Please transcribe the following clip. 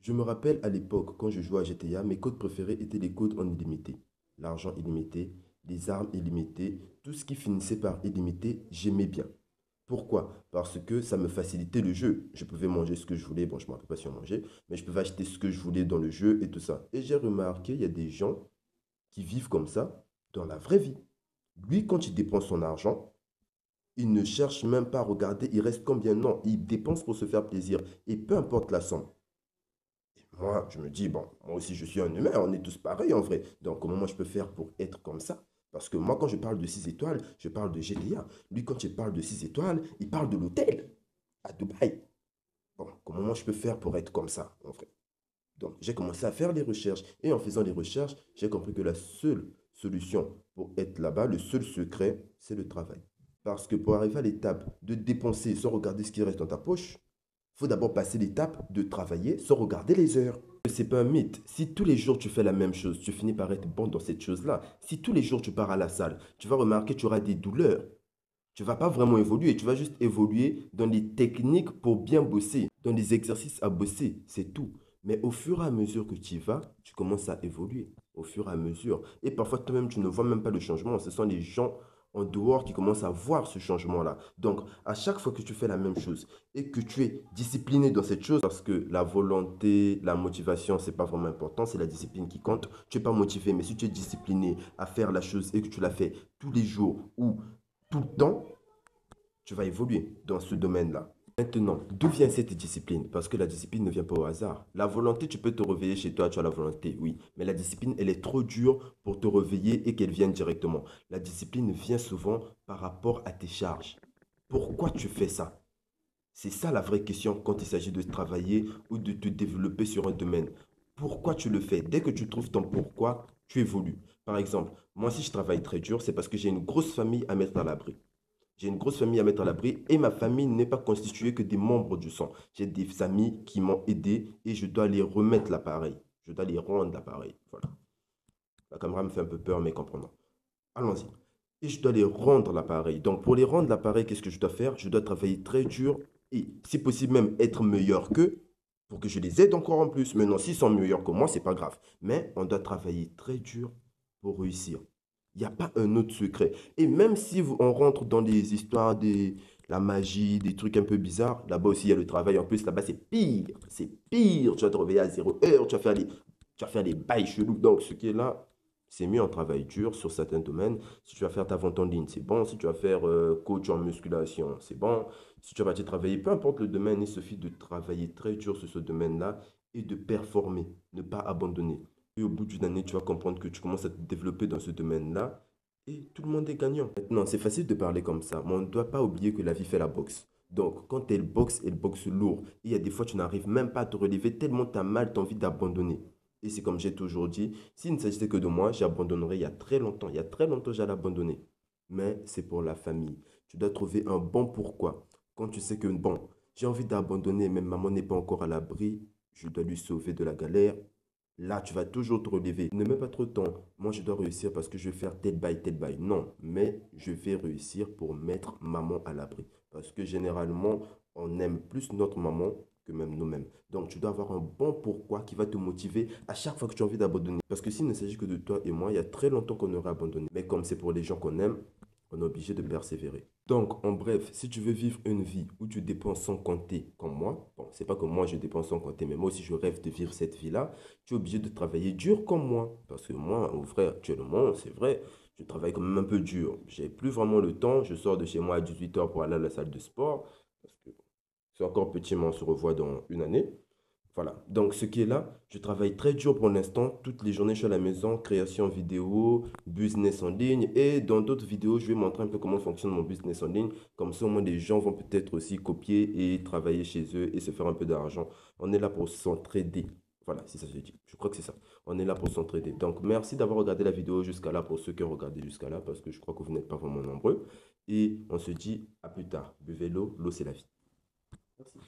Je me rappelle à l'époque, quand je jouais à GTA, mes codes préférés étaient les codes en illimité. L'argent illimité, les armes illimitées, tout ce qui finissait par illimité, j'aimais bien. Pourquoi? Parce que ça me facilitait le jeu. Je pouvais manger ce que je voulais. Bon, je ne me rappelle pas si on mangeait, mais je pouvais acheter ce que je voulais dans le jeu et tout ça. Et j'ai remarqué, il y a des gens qui vivent comme ça dans la vraie vie. Lui, quand il dépense son argent, il ne cherche même pas à regarder, il reste combien. Non, il dépense pour se faire plaisir. Et peu importe la somme. Moi, je me dis, bon, moi aussi, je suis un humain, on est tous pareils en vrai. Donc, comment moi je peux faire pour être comme ça? Parce que moi, quand je parle de 6 étoiles, je parle de GTA. Lui, quand il parle de 6 étoiles, il parle de l'hôtel à Dubaï. Bon, comment moi je peux faire pour être comme ça, en vrai? Donc, j'ai commencé à faire des recherches. Et en faisant des recherches, j'ai compris que la seule solution pour être là-bas, le seul secret, c'est le travail. Parce que pour arriver à l'étape de dépenser sans regarder ce qui reste dans ta poche, il faut d'abord passer l'étape de travailler sans regarder les heures. C'est pas un mythe. Si tous les jours tu fais la même chose, tu finis par être bon dans cette chose-là. Si tous les jours tu pars à la salle, tu vas remarquer que tu auras des douleurs. Tu vas pas vraiment évoluer, tu vas juste évoluer dans les techniques pour bien bosser, dans les exercices à bosser, c'est tout. Mais au fur et à mesure que tu y vas, tu commences à évoluer, au fur et à mesure. Et parfois toi-même, tu ne vois même pas le changement. Ce sont les gens en dehors qui commencent à voir ce changement-là. Donc, à chaque fois que tu fais la même chose et que tu es discipliné dans cette chose, parce que la volonté, la motivation, c'est pas vraiment important, c'est la discipline qui compte. Tu n'es pas motivé, mais si tu es discipliné à faire la chose et que tu la fais tous les jours ou tout le temps, tu vas évoluer dans ce domaine-là. Maintenant, d'où vient cette discipline? Parce que la discipline ne vient pas au hasard. La volonté, tu peux te réveiller chez toi, tu as la volonté, oui. Mais la discipline, elle est trop dure pour te réveiller et qu'elle vienne directement. La discipline vient souvent par rapport à tes charges. Pourquoi tu fais ça? C'est ça la vraie question quand il s'agit de travailler ou de te développer sur un domaine. Pourquoi tu le fais? Dès que tu trouves ton pourquoi, tu évolues. Par exemple, moi si je travaille très dur, c'est parce que j'ai une grosse famille à mettre à l'abri. J'ai une grosse famille à mettre à l'abri et ma famille n'est pas constituée que des membres du sang. J'ai des amis qui m'ont aidé et je dois les remettre l'appareil. Je dois les rendre l'appareil. Voilà. La caméra me fait un peu peur, mais comprenons. Allons-y. Et je dois les rendre l'appareil. Donc, pour les rendre l'appareil, qu'est-ce que je dois faire? Je dois travailler très dur et, si possible, même être meilleur qu'eux pour que je les aide encore en plus. Maintenant, s'ils sont meilleurs que moi, c'est pas grave. Mais on doit travailler très dur pour réussir. Il n'y a pas un autre secret. Et même si on rentre dans des histoires de la magie, des trucs un peu bizarres, là-bas aussi, il y a le travail. En plus, là-bas, c'est pire. C'est pire. Tu vas te réveiller à 0 heure, tu vas faire des bails chelous. Donc, ce qui est là, c'est mieux en travail dur sur certains domaines. Si tu vas faire ta vente en ligne, c'est bon. Si tu vas faire coach en musculation, c'est bon. Si tu vas te travailler, peu importe le domaine, il suffit de travailler très dur sur ce domaine-là et de performer, ne pas abandonner. Et au bout d'une année, tu vas comprendre que tu commences à te développer dans ce domaine-là et tout le monde est gagnant. Maintenant, c'est facile de parler comme ça, mais on ne doit pas oublier que la vie fait la boxe. Donc, quand elle boxe lourd. Et il y a des fois, tu n'arrives même pas à te relever tellement tu as mal, tu as envie d'abandonner. Et c'est comme j'ai toujours dit, s'il ne s'agissait que de moi, j'abandonnerais il y a très longtemps. Il y a très longtemps, j'allais abandonner. Mais c'est pour la famille. Tu dois trouver un bon pourquoi. Quand tu sais que, bon, j'ai envie d'abandonner, mais maman n'est pas encore à l'abri, je dois lui sauver de la galère. Là, tu vas toujours te relever. Ne mets pas trop de temps. Moi, je dois réussir parce que je vais faire tel bail, tel bail. Non, mais je vais réussir pour mettre maman à l'abri. Parce que généralement, on aime plus notre maman que même nous-mêmes. Donc, tu dois avoir un bon pourquoi qui va te motiver à chaque fois que tu as envie d'abandonner. Parce que s'il ne s'agit que de toi et moi, il y a très longtemps qu'on aurait abandonné. Mais comme c'est pour les gens qu'on aime, on est obligé de persévérer. Donc, en bref, si tu veux vivre une vie où tu dépenses sans compter comme moi, bon, c'est pas que moi je dépense sans compter, mais moi aussi je rêve de vivre cette vie-là, tu es obligé de travailler dur comme moi. Parce que moi, en vrai, actuellement, c'est vrai, je travaille quand même un peu dur. J'ai plus vraiment le temps. Je sors de chez moi à 18 h pour aller à la salle de sport. Parce que c'est encore petit, mais on se revoit dans une année. Voilà. Donc, ce qui est là, je travaille très dur pour l'instant. Toutes les journées, je suis à la maison, création vidéo, business en ligne. Et dans d'autres vidéos, je vais montrer un peu comment fonctionne mon business en ligne. Comme ça, au moins, des gens vont peut-être aussi copier et travailler chez eux et se faire un peu d'argent. On est là pour s'entraider. Voilà, c'est ça que je dis. Je crois que c'est ça. On est là pour s'entraider. Donc, merci d'avoir regardé la vidéo jusqu'à là pour ceux qui ont regardé jusqu'à là, parce que je crois que vous n'êtes pas vraiment nombreux. Et on se dit à plus tard. Buvez l'eau, l'eau c'est la vie. Merci.